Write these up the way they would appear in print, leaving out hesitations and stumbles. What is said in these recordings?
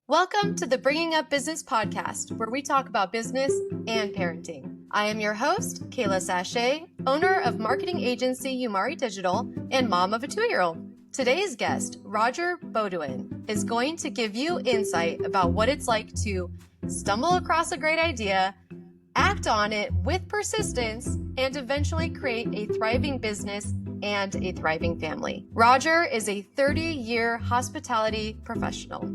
Welcome to the Bringing Up Business podcast, where we talk about business and parenting. I am your host, Kaila Sachse, owner of marketing agency Umari Digital and mom of a 2-year-old. Today's guest, Roger Beaudoin, is going to give you insight about what it's like to stumble across a great idea, act on it with persistence, and eventually create a thriving business and a thriving family. Roger is a 30-year hospitality professional.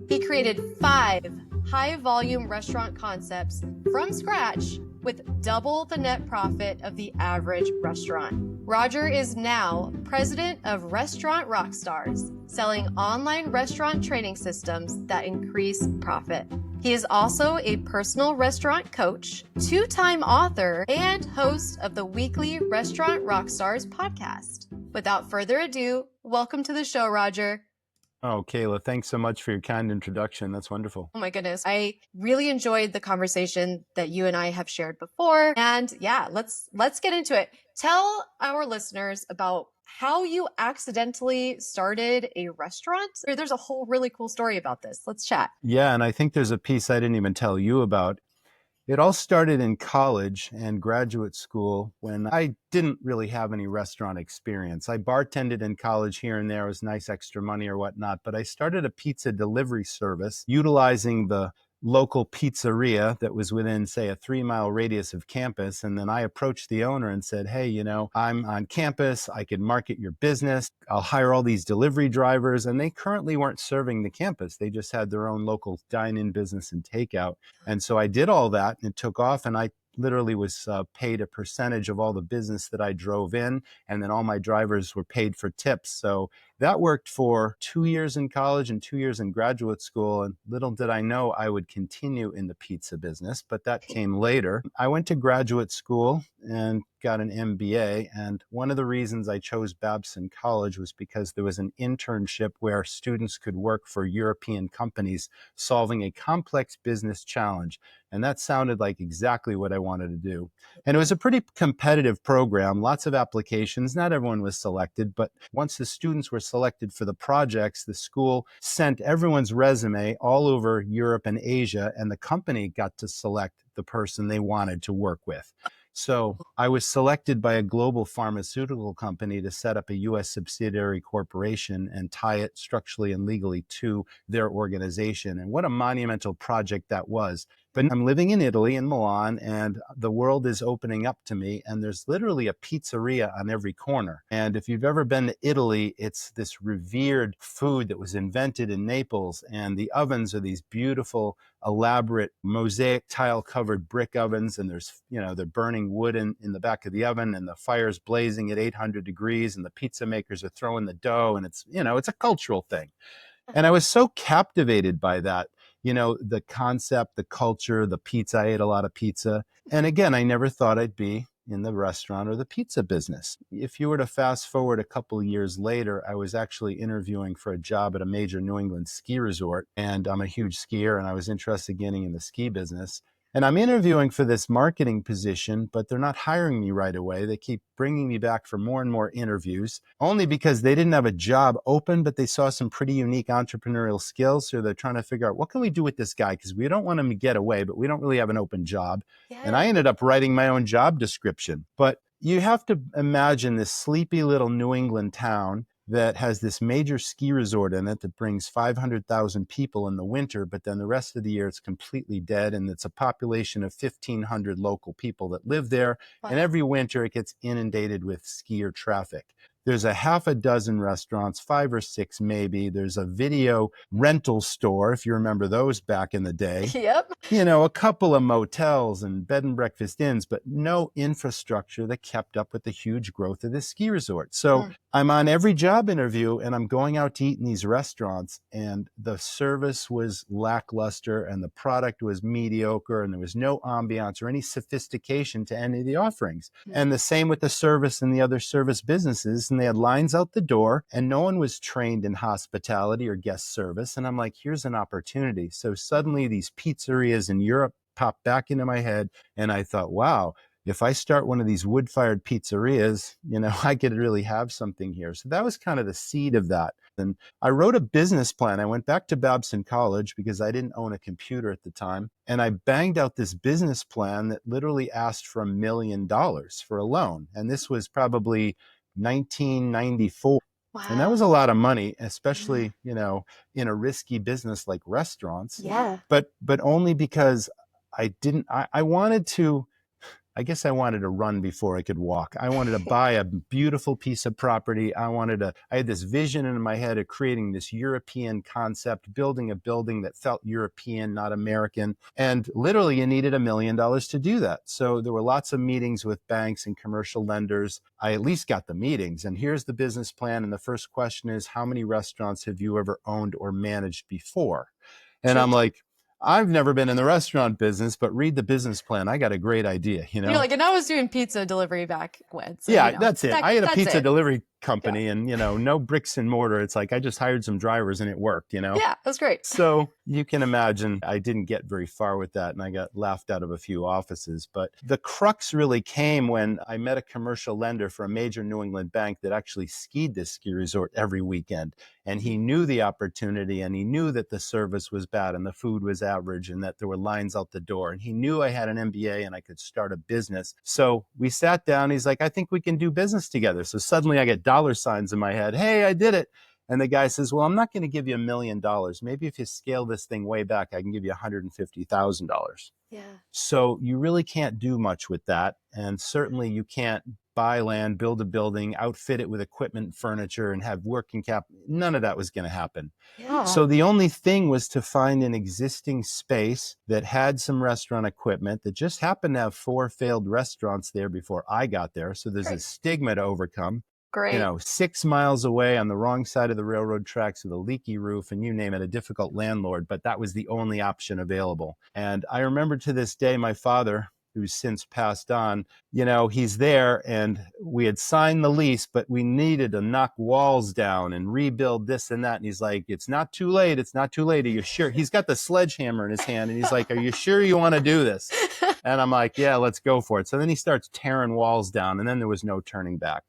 He created 5 high-volume restaurant concepts from scratch with double the net profit of the average restaurant. Roger is now President of Restaurant Rockstars, selling online restaurant training systems that increase profit. He is also a personal restaurant coach, 2-time author, and host of the weekly Restaurant Rockstars Podcast. Without further ado, welcome to the show, Roger. Oh, Kaila, thanks so much for your kind introduction. That's wonderful. Oh my goodness. I really enjoyed the conversation that you and I have shared before. And yeah, let's get into it. Tell our listeners about how you accidentally started a restaurant. There's a whole really cool story about this. Let's chat. Yeah, and I think there's a piece I didn't even tell you about. It all started in college and graduate school when I didn't really have any restaurant experience. I bartended in college here and there. It was nice extra money or whatnot, but I started a pizza delivery service utilizing the local pizzeria that was within, say, a 3-mile radius of campus. And then I approached the owner and said, hey, I'm on campus. I could market your business. I'll hire all these delivery drivers. And they currently weren't serving the campus. They just had their own local dine-in business and takeout. And so I did all that and it took off, and I literally was paid a percentage of all the business that I drove in, and then all my drivers were paid for tips. So that worked for 2 years in college and 2 years in graduate school, and little did I know I would continue in the pizza business, but that came later. I went to graduate school and got an MBA, and one of the reasons I chose Babson College was because there was an internship where students could work for European companies solving a complex business challenge. And that sounded like exactly what I wanted to do. And it was a pretty competitive program, lots of applications. Not everyone was selected, but once the students were selected for the projects, the school sent everyone's resume all over Europe and Asia, and the company got to select the person they wanted to work with. So I was selected by a global pharmaceutical company to set up a U.S. subsidiary corporation and tie it structurally and legally to their organization. And what a monumental project that was. But I'm living in Italy, in Milan, and the world is opening up to me. And there's literally a pizzeria on every corner. And if you've ever been to Italy, it's this revered food that was invented in Naples. And the ovens are these beautiful, elaborate mosaic tile-covered brick ovens. And there's, they're burning wood in the back of the oven, and the fire's blazing at 800 degrees, and the pizza makers are throwing the dough. And it's a cultural thing. And I was so captivated by that. The concept, the culture, the pizza. I ate a lot of pizza. And again, I never thought I'd be in the restaurant or the pizza business. If you were to fast forward a couple of years later, I was actually interviewing for a job at a major New England ski resort. And I'm a huge skier, and I was interested in getting in the ski business. And I'm interviewing for this marketing position, but they're not hiring me right away. They keep bringing me back for more and more interviews, only because they didn't have a job open, but they saw some pretty unique entrepreneurial skills. So they're trying to figure out, what can we do with this guy? Because we don't want him to get away, but we don't really have an open job. Yeah. And I ended up writing my own job description. But you have to imagine this sleepy little New England town that has this major ski resort in it that brings 500,000 people in the winter, but then the rest of the year it's completely dead, and it's a population of 1,500 local people that live there. Wow. And every winter it gets inundated with skier traffic. There's a half a dozen restaurants, 5 or 6 maybe. There's a video rental store, if you remember those back in the day. Yep. A couple of motels and bed and breakfast inns, but no infrastructure that kept up with the huge growth of this ski resort. So I'm on every job interview, and I'm going out to eat in these restaurants, and the service was lackluster, and the product was mediocre, and there was no ambiance or any sophistication to any of the offerings. And the same with the service and the other service businesses. And they had lines out the door, and no one was trained in hospitality or guest service. And I'm like, here's an opportunity. So suddenly these pizzerias in Europe popped back into my head, and I thought, wow, if I start one of these wood-fired pizzerias, I could really have something here. So that was kind of the seed of that. And I wrote a business plan. I went back to Babson College because I didn't own a computer at the time. And I banged out this business plan that literally asked for $1 million for a loan. And this was probably 1994. Wow. And that was a lot of money, especially, in a risky business like restaurants. Yeah. But only because I wanted to run before I could walk. I wanted to buy a beautiful piece of property. I had this vision in my head of creating this European concept, building a building that felt European, not American. And literally you needed $1 million to do that. So there were lots of meetings with banks and commercial lenders. I at least got the meetings. And here's the business plan. And the first question is, how many restaurants have you ever owned or managed before? And I'm like, I've never been in the restaurant business, but read the business plan. I got a great idea, You're like, and I was doing pizza delivery back when. So, yeah, that's it. I had a pizza it. delivery company and, no bricks and mortar. It's like I just hired some drivers and it worked, Yeah, that's great. So you can imagine I didn't get very far with that and I got laughed out of a few offices. But the crux really came when I met a commercial lender for a major New England bank that actually skied this ski resort every weekend. And he knew the opportunity and he knew that the service was bad and the food was average and that there were lines out the door. And he knew I had an MBA and I could start a business. So we sat down. He's like, I think we can do business together. So suddenly I get dollar signs in my head. Hey, I did it. And the guy says, well, I'm not going to give you $1 million. Maybe if you scale this thing way back, I can give you $150,000. Yeah. So you really can't do much with that. And certainly you can't buy land, build a building, outfit it with equipment, furniture, and have working capital. None of that was going to happen. Yeah. So the only thing was to find an existing space that had some restaurant equipment that just happened to have 4 failed restaurants there before I got there. So there's a stigma to overcome. Great. 6 miles away on the wrong side of the railroad tracks with a leaky roof and you name it, a difficult landlord, but that was the only option available. And I remember to this day, my father, who's since passed on, he's there and we had signed the lease, but we needed to knock walls down and rebuild this and that. And he's like, it's not too late. It's not too late. Are you sure? He's got the sledgehammer in his hand and he's like, are you sure you want to do this? And I'm like, yeah, let's go for it. So then he starts tearing walls down and then there was no turning back.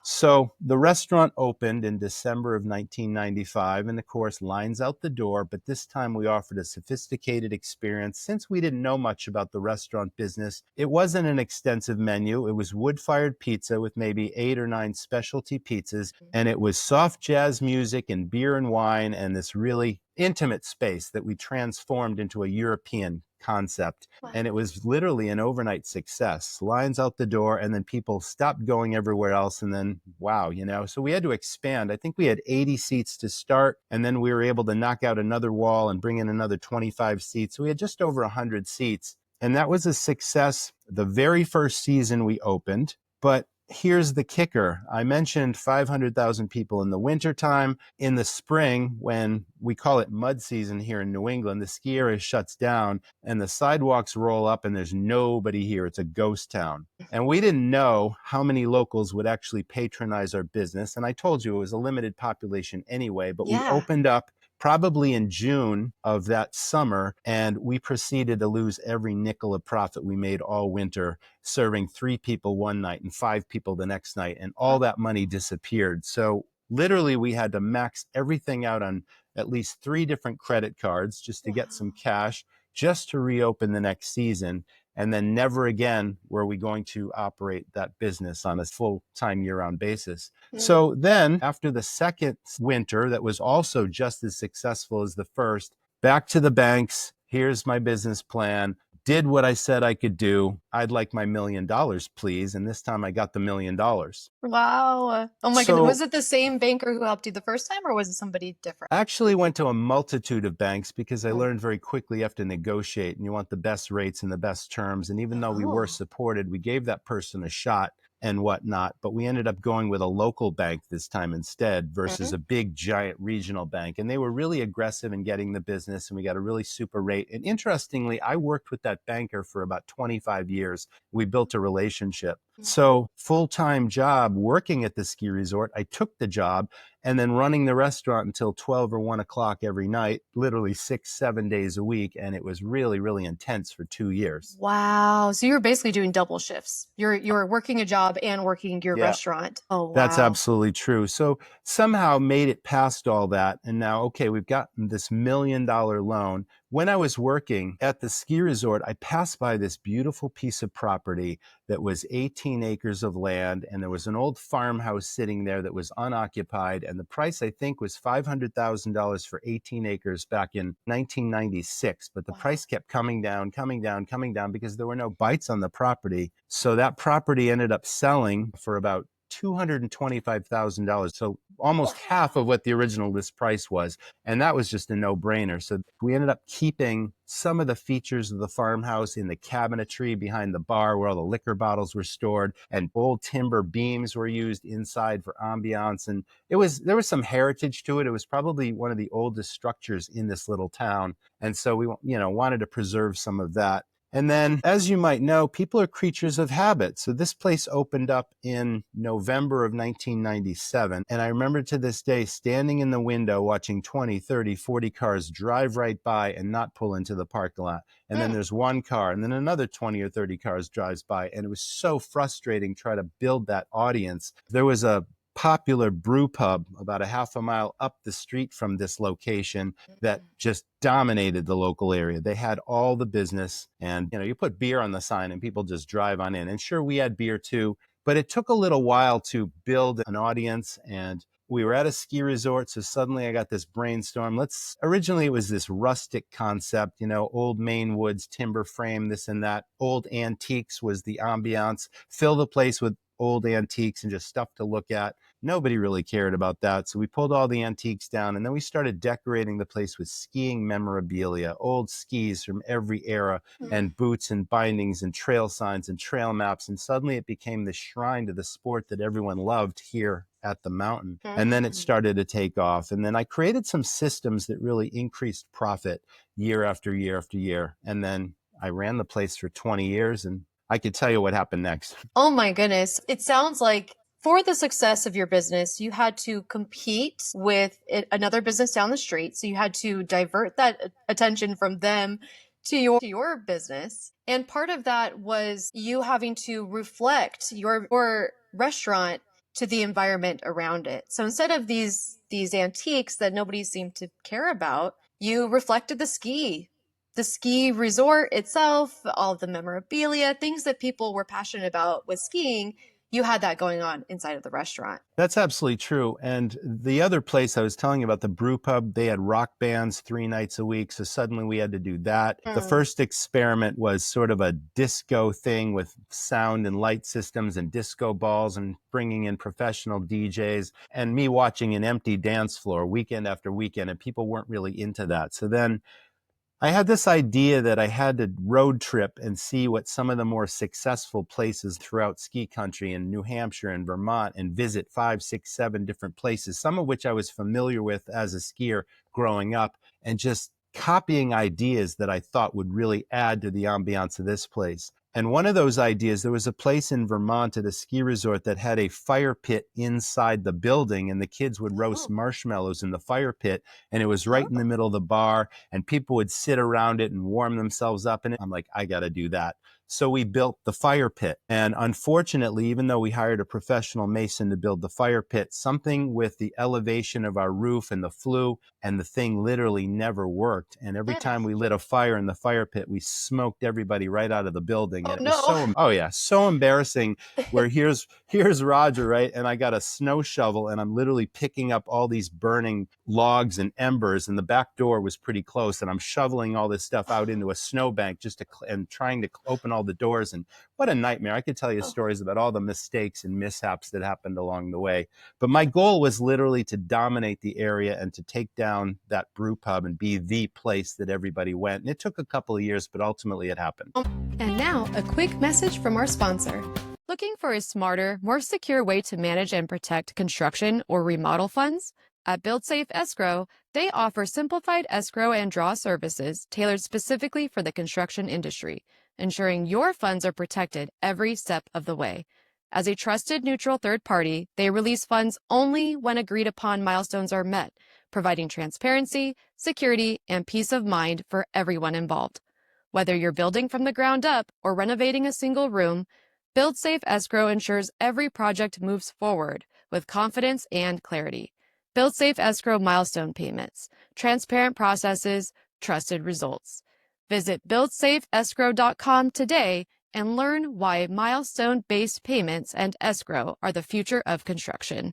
So the restaurant opened in December of 1995 and the course lines out the door, but this time we offered a sophisticated experience. Since we didn't know much about the restaurant business, it wasn't an extensive menu. It was wood-fired pizza with maybe 8 or 9 specialty pizzas, and it was soft jazz music and beer and wine and this really intimate space that we transformed into a European concept. Wow. And it was literally an overnight success. Lines out the door and then people stopped going everywhere else. And then, wow, so we had to expand. I think we had 80 seats to start. And then we were able to knock out another wall and bring in another 25 seats. So we had just over 100 seats. And that was a success the very first season we opened. But here's the kicker. I mentioned 500,000 people in the wintertime. In the spring, when we call it mud season here in New England, the ski area shuts down and the sidewalks roll up and there's nobody here. It's a ghost town. And we didn't know how many locals would actually patronize our business. And I told you it was a limited population anyway, but we opened up probably in June of that summer, and we proceeded to lose every nickel of profit we made all winter, serving 3 people one night and 5 people the next night, and all that money disappeared. So literally we had to max everything out on at least 3 different credit cards just to get some cash, just to reopen the next season. And then never again were we going to operate that business on a full-time year-round basis. So then after the second winter that was also just as successful as the first, back to the banks, here's my business plan, did what I said I could do. I'd like my $1 million, please. And this time I got the $1 million. Wow. Oh my goodness. Was it the same banker who helped you the first time or was it somebody different? I actually went to a multitude of banks because I learned very quickly you have to negotiate and you want the best rates and the best terms. And even though we were supported, we gave that person a shot and whatnot. But we ended up going with a local bank this time instead versus a big, giant regional bank. And they were really aggressive in getting the business and we got a really super rate. And interestingly, I worked with that banker for about 25 years. We built a relationship. So full-time job working at the ski resort, I took the job and then running the restaurant until 12 or 1 o'clock every night, literally 6, 7 days a week. And it was really, really intense for 2 years. Wow. So you're basically doing double shifts. You're working a job and working your Yeah. restaurant. Oh, That's wow. absolutely true. So somehow made it past all that. And now, okay, we've gotten this $1 million loan. When I was working at the ski resort, I passed by this beautiful piece of property that was 18 acres of land. And there was an old farmhouse sitting there that was unoccupied. And the price, I think, was $500,000 for 18 acres back in 1996. But the price kept coming down because there were no bites on the property. So that property ended up selling for about $225,000. So almost half of what the original list price was. And that was just a no-brainer. So we ended up keeping some of the features of the farmhouse in the cabinetry behind the bar where all the liquor bottles were stored, and old timber beams were used inside for ambiance. And there was some heritage to it. It was probably one of the oldest structures in this little town. And so we, wanted to preserve some of that. And then, as you might know, people are creatures of habit. So this place opened up in November of 1997. And I remember to this day standing in the window watching 20, 30, 40 cars drive right by and not pull into the parking lot. And then there's one car, and then another 20 or 30 cars drives by. And it was so frustrating trying to build that audience. There was a popular brew pub about a half a mile up the street from this location that just dominated the local area. They had all the business, and you put beer on the sign and people just drive on in. And sure, we had beer too, but it took a little while to build an audience. And we were at a ski resort, so suddenly I got this brainstorm. Originally it was this rustic concept, old Maine woods, timber frame, this and that. Old antiques was the ambiance. Fill the place with old antiques and just stuff to look at. Nobody really cared about that. So we pulled all the antiques down, and then we started decorating the place with skiing memorabilia, old skis from every era, and boots and bindings and trail signs and trail maps. And suddenly it became the shrine to the sport that everyone loved here at the mountain. And then it started to take off. And then I created some systems that really increased profit year after year after year. And then I ran the place for 20 years, and I could tell you what happened next. Oh my goodness. It sounds like for the success of your business, you had to compete with another business down the street. So you had to divert that attention from them to your business. And part of that was you having to reflect your restaurant to the environment around it. So instead of these antiques that nobody seemed to care about, you reflected the ski resort itself, all the memorabilia, things that people were passionate about with skiing. You had that going on inside of the restaurant. That's absolutely true. And the other place I was telling you about, the brew pub, they had rock bands 3 nights a week. So suddenly we had to do that. The first experiment was sort of a disco thing with sound and light systems and disco balls and bringing in professional DJs, and me watching an empty dance floor weekend after weekend, and people weren't really into that. So then I had this idea that I had to road trip and see what some of the more successful places throughout ski country in New Hampshire and Vermont, and visit 5, 6, 7 different places, some of which I was familiar with as a skier growing up, and just copying ideas that I thought would really add to the ambiance of this place. And one of those ideas, there was a place in Vermont at a ski resort that had a fire pit inside the building, and the kids would roast marshmallows in the fire pit, and it was right in the middle of the bar, and people would sit around it and warm themselves up in it. I'm like, I got to do that. So we built the fire pit. And unfortunately, even though we hired a professional mason to build the fire pit, something with the elevation of our roof and the flue, and the thing literally never worked. And every time we lit a fire in the fire pit, we smoked everybody right out of the building. And it was so embarrassing, where here's Roger, right? And I got a snow shovel, and I'm literally picking up all these burning logs and embers, and the back door was pretty close, and I'm shoveling all this stuff out into a snowbank and trying to open all the doors. And what a nightmare. I could tell you stories about all the mistakes and mishaps that happened along the way. But my goal was literally to dominate the area and to take down that brew pub and be the place that everybody went. And it took a couple of years, but ultimately it happened. And now a quick message from our sponsor. Looking for a smarter, more secure way to manage and protect construction or remodel funds? At BuildSafe Escrow, they offer simplified escrow and draw services tailored specifically for the construction industry, ensuring your funds are protected every step of the way. As a trusted neutral third party, they release funds only when agreed upon milestones are met, providing transparency, security, and peace of mind for everyone involved. Whether you're building from the ground up or renovating a single room, BuildSafe Escrow ensures every project moves forward with confidence and clarity. BuildSafe Escrow milestone payments, transparent processes, trusted results. Visit buildsafeescrow.com today and learn why milestone-based payments and escrow are the future of construction.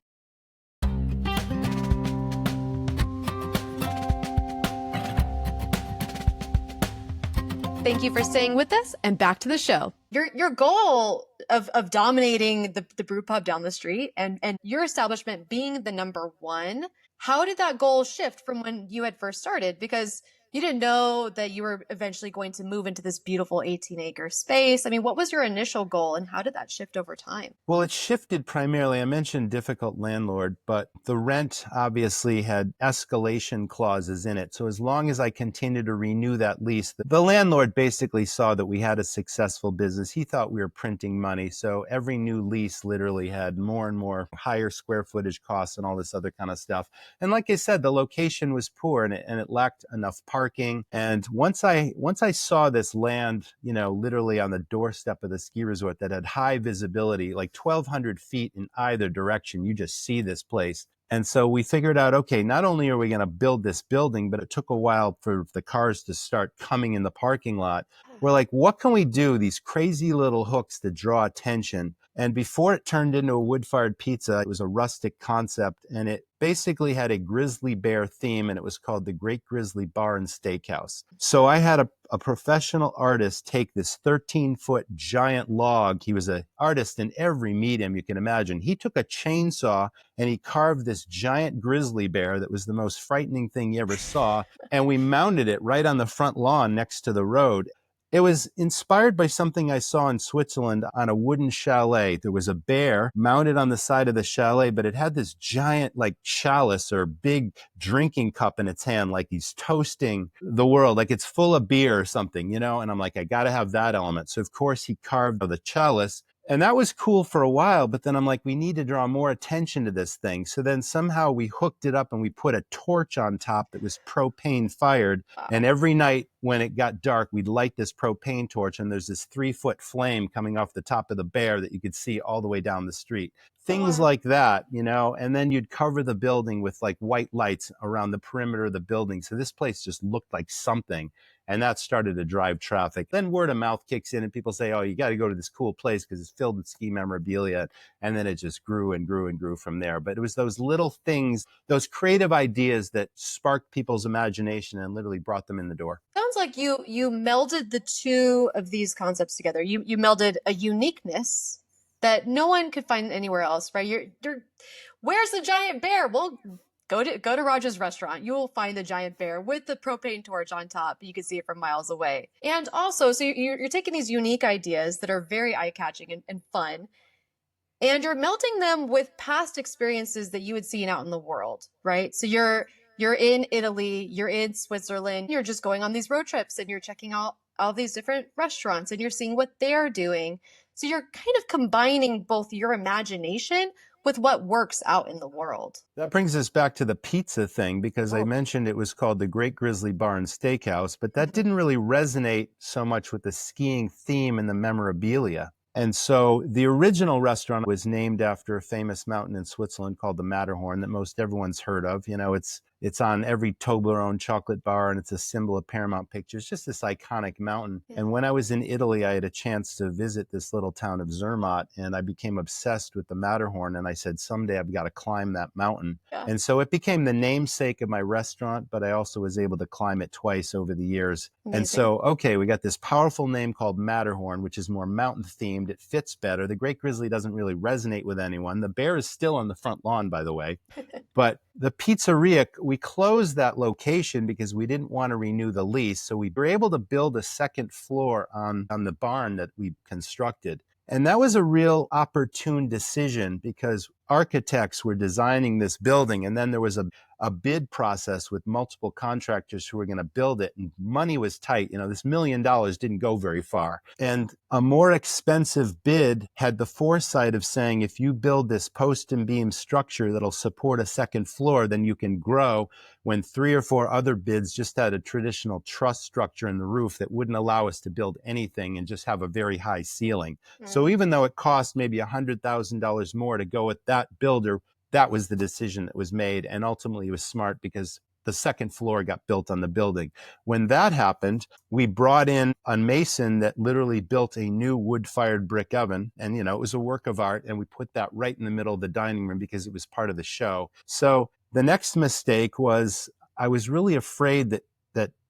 Thank you for staying with us, and back to the show. Your goal of dominating the brew pub down the street and your establishment being the number one, how did that goal shift from when you had first started? Because you didn't know that you were eventually going to move into this beautiful 18-acre space. I mean, what was your initial goal, and how did that shift over time? Well, it shifted primarily. I mentioned difficult landlord, but the rent obviously had escalation clauses in it. So as long as I continued to renew that lease, the landlord basically saw that we had a successful business. He thought we were printing money. So every new lease literally had more and more higher square footage costs and all this other kind of stuff. And like I said, the location was poor and it lacked enough parking. And once I saw this land, literally on the doorstep of the ski resort that had high visibility, like 1,200 feet in either direction, you just see this place. And so we figured out, okay, not only are we going to build this building, but it took a while for the cars to start coming in the parking lot. We're like, what can we do? These crazy little hooks to draw attention. And before it turned into a wood-fired pizza, it was a rustic concept, and it basically had a grizzly bear theme, and it was called the Great Grizzly Bar and Steakhouse. So I had a professional artist take this 13-foot giant log. He was an artist in every medium you can imagine. He took a chainsaw and he carved this giant grizzly bear that was the most frightening thing you ever saw, and we mounted it right on the front lawn next to the road. It was inspired by something I saw in Switzerland on a wooden chalet. There was a bear mounted on the side of the chalet, but it had this giant like chalice or big drinking cup in its hand, like he's toasting the world, like it's full of beer or something, And I'm like, I got to have that element. So of course he carved the chalice. And that was cool for a while, but then I'm like, we need to draw more attention to this thing. So then somehow we hooked it up and we put a torch on top that was propane fired. And every night when it got dark, we'd light this propane torch, and there's this 3-foot flame coming off the top of the bear that you could see all the way down the street. Things like that, and then you'd cover the building with like white lights around the perimeter of the building. So this place just looked like something. And that started to drive traffic. Then word of mouth kicks in and people say, oh, you got to go to this cool place because it's filled with ski memorabilia. And then it just grew and grew and grew from there. But it was those little things, those creative ideas that sparked people's imagination and literally brought them in the door. Sounds like you melded the two of these concepts together. You melded a uniqueness that no one could find anywhere else, right? You're where's the giant bear? Well, go to Roger's restaurant. You will find the giant bear with the propane torch on top. You can see it from miles away. And also, so you're taking these unique ideas that are very eye-catching and fun, and you're melding them with past experiences that you had seen out in the world, right? So you're in Italy, you're in Switzerland, you're just going on these road trips and you're checking out all these different restaurants and you're seeing what they're doing. So you're kind of combining both your imagination with what works out in the world. That brings us back to the pizza thing, because I mentioned it was called the Great Grizzly Bar and Steakhouse, but that didn't really resonate so much with the skiing theme and the memorabilia. And so the original restaurant was named after a famous mountain in Switzerland called the Matterhorn that most everyone's heard of. It's on every Toblerone chocolate bar, and it's a symbol of Paramount Pictures, just this iconic mountain. Yeah. And when I was in Italy, I had a chance to visit this little town of Zermatt, and I became obsessed with the Matterhorn. And I said, someday I've got to climb that mountain. Yeah. And so it became the namesake of my restaurant, but I also was able to climb it twice over the years. Amazing. And so, okay, we got this powerful name called Matterhorn, which is more mountain themed. It fits better. The Great Grizzly doesn't really resonate with anyone. The bear is still on the front lawn, by the way. But the pizzeria, we closed that location because we didn't want to renew the lease. So we were able to build a second floor on the barn that we constructed. And that was a real opportune decision because architects were designing this building, and then there was a bid process with multiple contractors who were going to build it, and money was tight. This $1 million didn't go very far. And a more expensive bid had the foresight of saying, if you build this post and beam structure that'll support a second floor, then you can grow, when 3 or 4 other bids just had a traditional truss structure in the roof that wouldn't allow us to build anything and just have a very high ceiling. So even though it cost maybe $100,000 more to go with that builder, that was the decision that was made. And ultimately it was smart because the second floor got built on the building. When that happened, we brought in a mason that literally built a new wood-fired brick oven. And, it was a work of art. And we put that right in the middle of the dining room because it was part of the show. So the next mistake was, I was really afraid that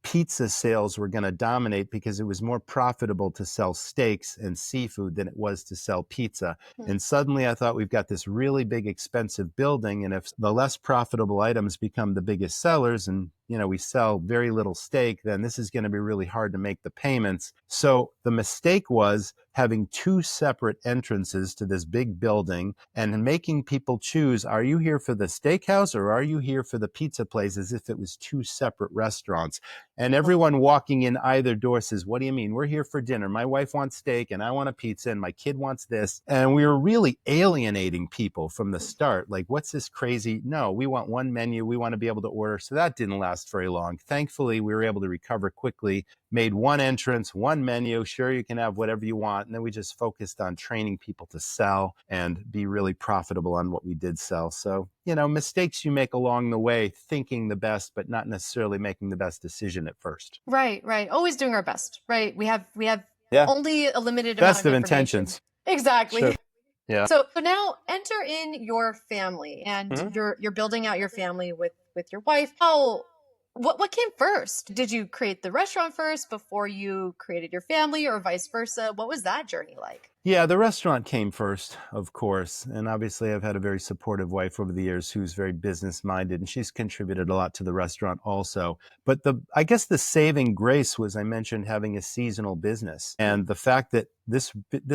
pizza sales were going to dominate because it was more profitable to sell steaks and seafood than it was to sell pizza. And suddenly I thought, we've got this really big, expensive building. And if the less profitable items become the biggest sellers and, we sell very little steak, then this is going to be really hard to make the payments. So the mistake was having 2 separate entrances to this big building and making people choose, are you here for the steakhouse or are you here for the pizza place, as if it was 2 separate restaurants. And everyone walking in either door says, what do you mean? We're here for dinner. My wife wants steak and I want a pizza and my kid wants this. And we were really alienating people from the start. Like, what's this crazy? No, we want one menu. We want to be able to order. So that didn't last very long. Thankfully, we were able to recover quickly, made 1 entrance, 1 menu. Sure, you can have whatever you want. And then we just focused on training people to sell and be really profitable on what we did sell. So, mistakes you make along the way, thinking the best, but not necessarily making the best decision at first. Right. Always doing our best, right? We have only a limited best amount of intentions. Exactly. Sure. Yeah. So now enter in your family, and you're building out your family with your wife. What came first? Did you create the restaurant first before you created your family, or vice versa? What was that journey like? Yeah, the restaurant came first, of course. And obviously I've had a very supportive wife over the years who's very business minded, and she's contributed a lot to the restaurant also. But I guess the saving grace was, I mentioned, having a seasonal business, and the fact that this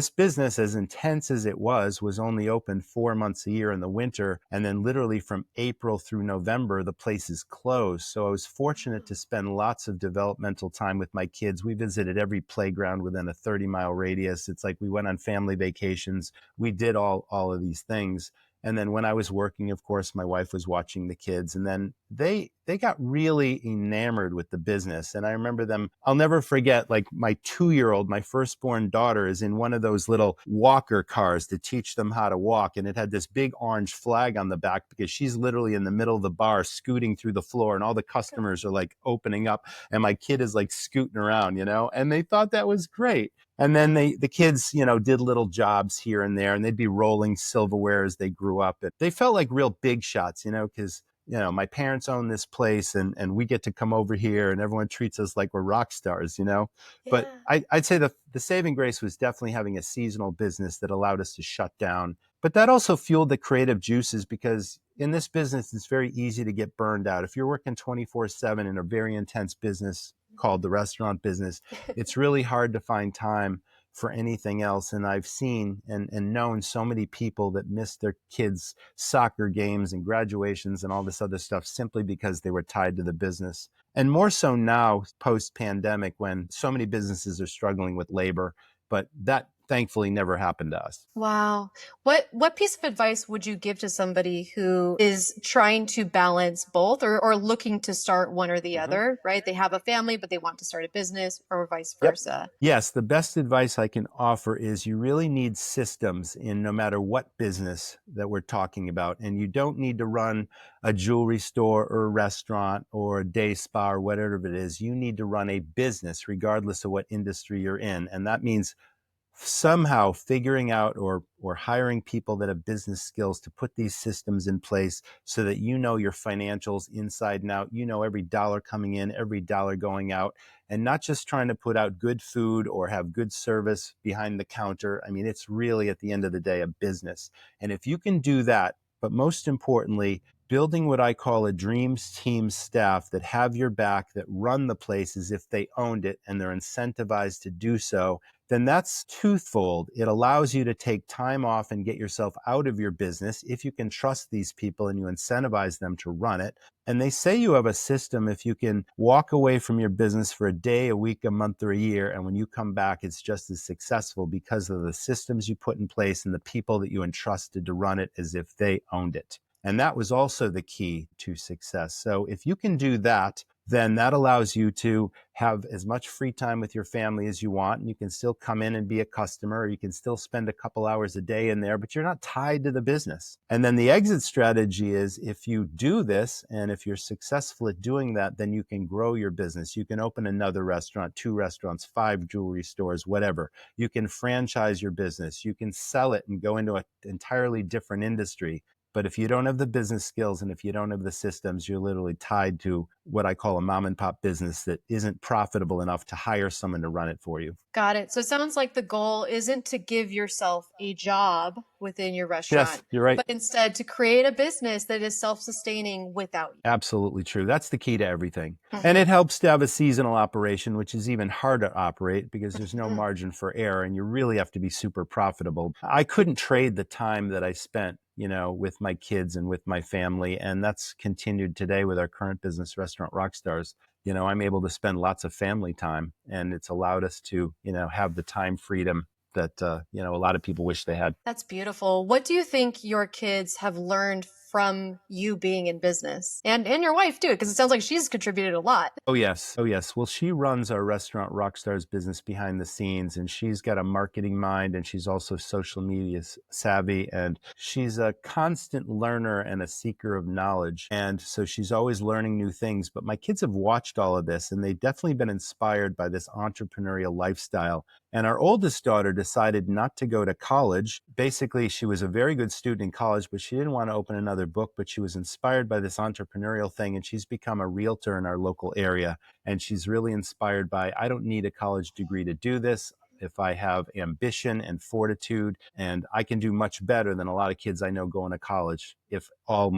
business, as intense as it was only open 4 months a year in the winter. And then literally from April through November, the place is closed. So I was fortunate to spend lots of developmental time with my kids. We visited every playground within a 30-mile radius. It's like we went on family vacations. We did all of these things. And then when I was working, of course, my wife was watching the kids, and then they got really enamored with the business. And I remember them, I'll never forget, like my 2-year-old, my firstborn daughter, is in one of those little walker cars to teach them how to walk. And it had this big orange flag on the back because she's literally in the middle of the bar scooting through the floor, and all the customers are like opening up, and my kid is like scooting around, and they thought that was great. And then the kids, did little jobs here and there, and they'd be rolling silverware as they grew up. And they felt like real big shots, because, my parents own this place, and we get to come over here, and everyone treats us like we're rock stars, Yeah. But I'd say the saving grace was definitely having a seasonal business that allowed us to shut down. But that also fueled the creative juices, because in this business, it's very easy to get burned out. If you're working 24/7 in a very intense business called the restaurant business, it's really hard to find time for anything else. And I've seen and known so many people that missed their kids' soccer games and graduations and all this other stuff simply because they were tied to the business. And more so now, post-pandemic, when so many businesses are struggling with labor. But that thankfully never happened to us. Wow. What piece of advice would you give to somebody who is trying to balance both, or looking to start one or the other, right? They have a family, but they want to start a business, or vice versa. Yep. Yes. The best advice I can offer is you really need systems in no matter what business that we're talking about. And you don't need to run a jewelry store or a restaurant or a day spa or whatever it is. You need to run a business regardless of what industry you're in. And that means somehow figuring out or hiring people that have business skills to put these systems in place so that your financials inside and out, every dollar coming in, every dollar going out, and not just trying to put out good food or have good service behind the counter. I mean, it's really at the end of the day a business. And if you can do that, but most importantly, building what I call a dreams team staff that have your back, that run the place as if they owned it and they're incentivized to do so, then that's twofold. It allows you to take time off and get yourself out of your business if you can trust these people and you incentivize them to run it. And they say you have a system if you can walk away from your business for a day, a week, a month, or a year, and when you come back, it's just as successful because of the systems you put in place and the people that you entrusted to run it as if they owned it. And that was also the key to success. So if you can do that, then that allows you to have as much free time with your family as you want. And you can still come in and be a customer, or you can still spend a couple hours a day in there, but you're not tied to the business. And then the exit strategy is if you do this, and if you're successful at doing that, then you can grow your business. You can open another restaurant, 2 restaurants, 5 jewelry stores, whatever. You can franchise your business. You can sell it and go into an entirely different industry. But if you don't have the business skills and if you don't have the systems, you're literally tied to what I call a mom and pop business that isn't profitable enough to hire someone to run it for you. Got it. So it sounds like the goal isn't to give yourself a job within your restaurant. Yes, you're right. But instead to create a business that is self-sustaining without you. Absolutely true. That's the key to everything. And it helps to have a seasonal operation, which is even harder to operate because there's no margin for error and you really have to be super profitable. I couldn't trade the time that I spent with my kids and with my family. And that's continued today with our current business, Restaurant Rockstars. I'm able to spend lots of family time, and it's allowed us to, have the time freedom that, a lot of people wish they had. That's beautiful. What do you think your kids have learned from you being in business and your wife too? Because it sounds like she's contributed a lot. Oh, yes. Well, she runs our Restaurant Rockstars business behind the scenes, and she's got a marketing mind, and she's also social media savvy, and she's a constant learner and a seeker of knowledge. And so she's always learning new things. But my kids have watched all of this, and they've definitely been inspired by this entrepreneurial lifestyle. And our oldest daughter decided not to go to college. Basically, she was a very good student in college, but she didn't want to open another book, but she was inspired by this entrepreneurial thing, and she's become a realtor in our local area. And she's really inspired by, I don't need a college degree to do this. If I have ambition and fortitude, and I can do much better than a lot of kids I know going to college if all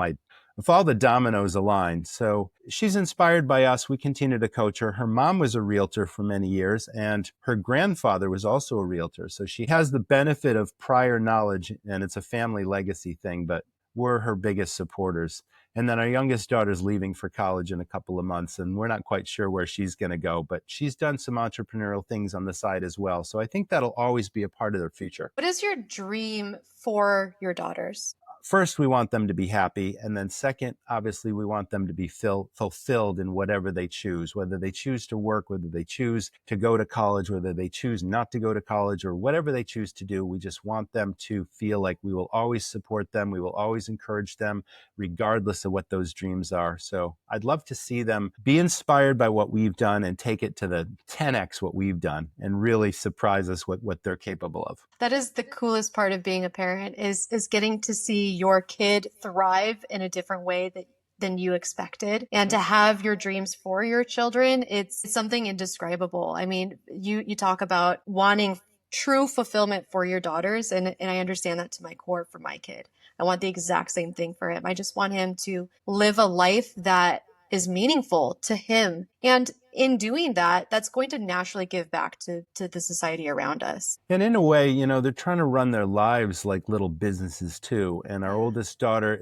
the dominoes align. So she's inspired by us. We continue to coach her. Her mom was a realtor for many years, and her grandfather was also a realtor. So she has the benefit of prior knowledge, and it's a family legacy thing, but we're her biggest supporters. And then our youngest daughter's leaving for college in a couple of months, and we're not quite sure where she's going to go, but she's done some entrepreneurial things on the side as well. So I think that'll always be a part of their future. What is your dream for your daughters? First, we want them to be happy. And then second, obviously, we want them to be fulfilled in whatever they choose, whether they choose to work, whether they choose to go to college, whether they choose not to go to college, or whatever they choose to do. We just want them to feel like we will always support them. We will always encourage them, regardless of what those dreams are. So I'd love to see them be inspired by what we've done and take it to the 10x what we've done and really surprise us what they're capable of. That is the coolest part of being a parent is getting to see your kid thrive in a different way than you expected. And to have your dreams for your children, it's something indescribable. I mean, you talk about wanting true fulfillment for your daughters. And I understand that to my core for my kid. I want the exact same thing for him. I just want him to live a life that is meaningful to him. And in doing that, that's going to naturally give back to the society around us. And in a way, they're trying to run their lives like little businesses too. And our oldest daughter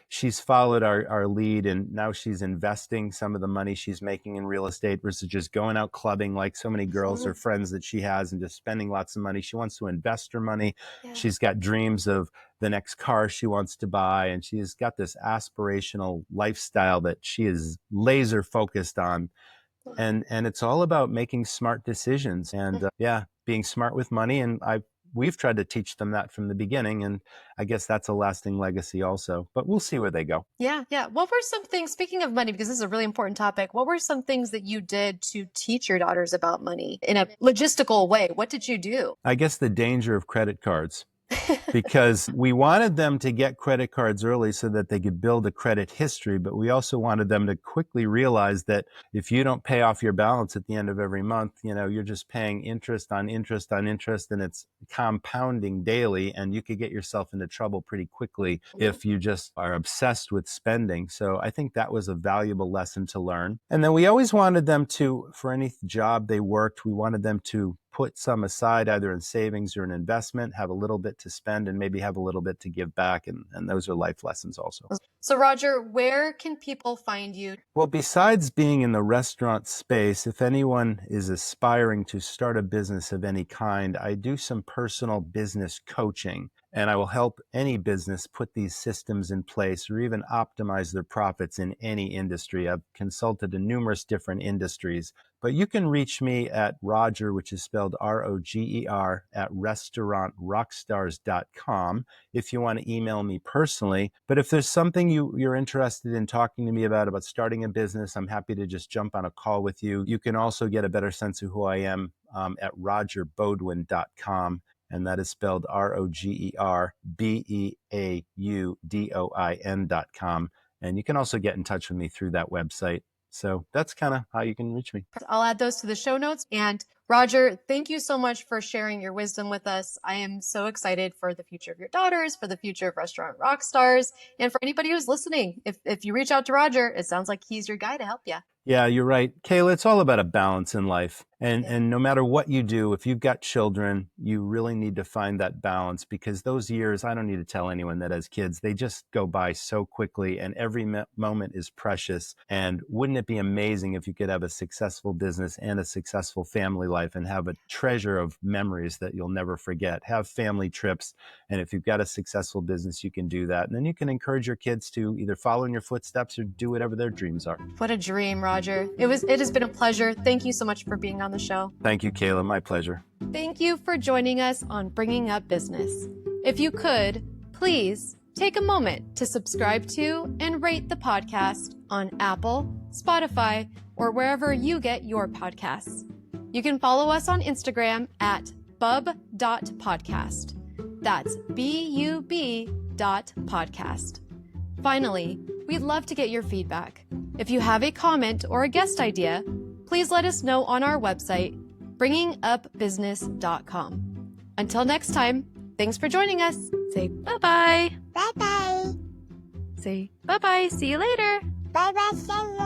she's followed our lead, and now she's investing some of the money she's making in real estate versus just going out clubbing like so many girls or friends that she has and just spending lots of money. She wants to invest her money. Yeah. She's got dreams of the next car she wants to buy, and she's got this aspirational lifestyle that she is laser focused on. And it's all about making smart decisions and being smart with money. And we've tried to teach them that from the beginning. And I guess that's a lasting legacy also, but we'll see where they go. Yeah. What were some things, speaking of money, because this is a really important topic, what were some things that you did to teach your daughters about money in a logistical way? What did you do? I guess the danger of credit cards. Because we wanted them to get credit cards early so that they could build a credit history, but we also wanted them to quickly realize that if you don't pay off your balance at the end of every month, you're just paying interest on interest on interest, and it's compounding daily, and you could get yourself into trouble pretty quickly if you just are obsessed with spending. So I think that was a valuable lesson to learn. And then we always wanted them to, for any job they worked, we wanted them to put some aside either in savings or an investment, have a little bit to spend, and maybe have a little bit to give back. And those are life lessons also. So Roger, where can people find you? Well, besides being in the restaurant space, if anyone is aspiring to start a business of any kind, I do some personal business coaching, and I will help any business put these systems in place or even optimize their profits in any industry. I've consulted in numerous different industries, but you can reach me at Roger, which is spelled Roger, at restaurantrockstars.com if you want to email me personally. But if there's something you're interested in talking to me about starting a business, I'm happy to just jump on a call with you. You can also get a better sense of who I am at rogerbeaudoin.com. And that is spelled RogerBeaudoin.com. And you can also get in touch with me through that website. So that's kind of how you can reach me. I'll add those to the show notes. And Roger, thank you so much for sharing your wisdom with us. I am so excited for the future of your daughters, for the future of Restaurant Rockstars, and for anybody who's listening. If you reach out to Roger, it sounds like he's your guy to help you. Yeah, you're right. Kaila, it's all about a balance in life. And no matter what you do, if you've got children, you really need to find that balance, because those years, I don't need to tell anyone that as kids, they just go by so quickly and every moment is precious. And wouldn't it be amazing if you could have a successful business and a successful family life and have a treasure of memories that you'll never forget? Have family trips. And if you've got a successful business, you can do that. And then you can encourage your kids to either follow in your footsteps or do whatever their dreams are. What a dream, Roger. It has been a pleasure. Thank you so much for being on the show. Thank you, Kaila. My pleasure. Thank you for joining us on Bringing Up Business. If you could, please take a moment to subscribe to and rate the podcast on Apple, Spotify, or wherever you get your podcasts. You can follow us on Instagram at bub.podcast. That's BUB.podcast. Finally, we'd love to get your feedback. If you have a comment or a guest idea, please let us know on our website, bringingupbusiness.com. Until next time, thanks for joining us. Say bye-bye. Bye-bye. Say bye-bye. See you later. Bye-bye. See you later.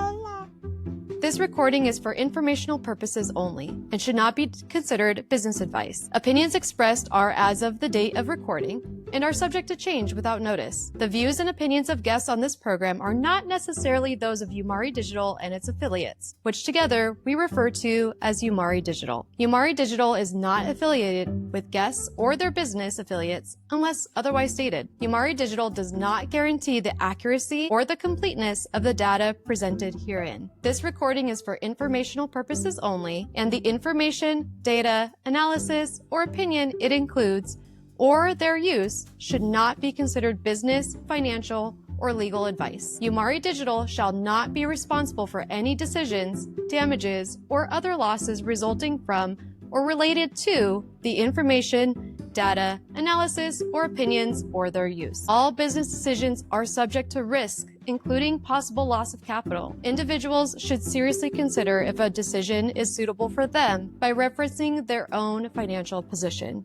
This recording is for informational purposes only and should not be considered business advice. Opinions expressed are as of the date of recording and are subject to change without notice. The views and opinions of guests on this program are not necessarily those of Umari Digital and its affiliates, which together we refer to as Umari Digital. Umari Digital is not affiliated with guests or their business affiliates unless otherwise stated. Umari Digital does not guarantee the accuracy or the completeness of the data presented herein. This recording is for informational purposes only, and the information, data, analysis, or opinion it includes or their use should not be considered business, financial, or legal advice. Umari Digital shall not be responsible for any decisions, damages, or other losses resulting from or related to the information, data, analysis, or opinions or their use. All business decisions are subject to risk, including possible loss of capital. Individuals should seriously consider if a decision is suitable for them by referencing their own financial position.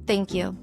Thank you.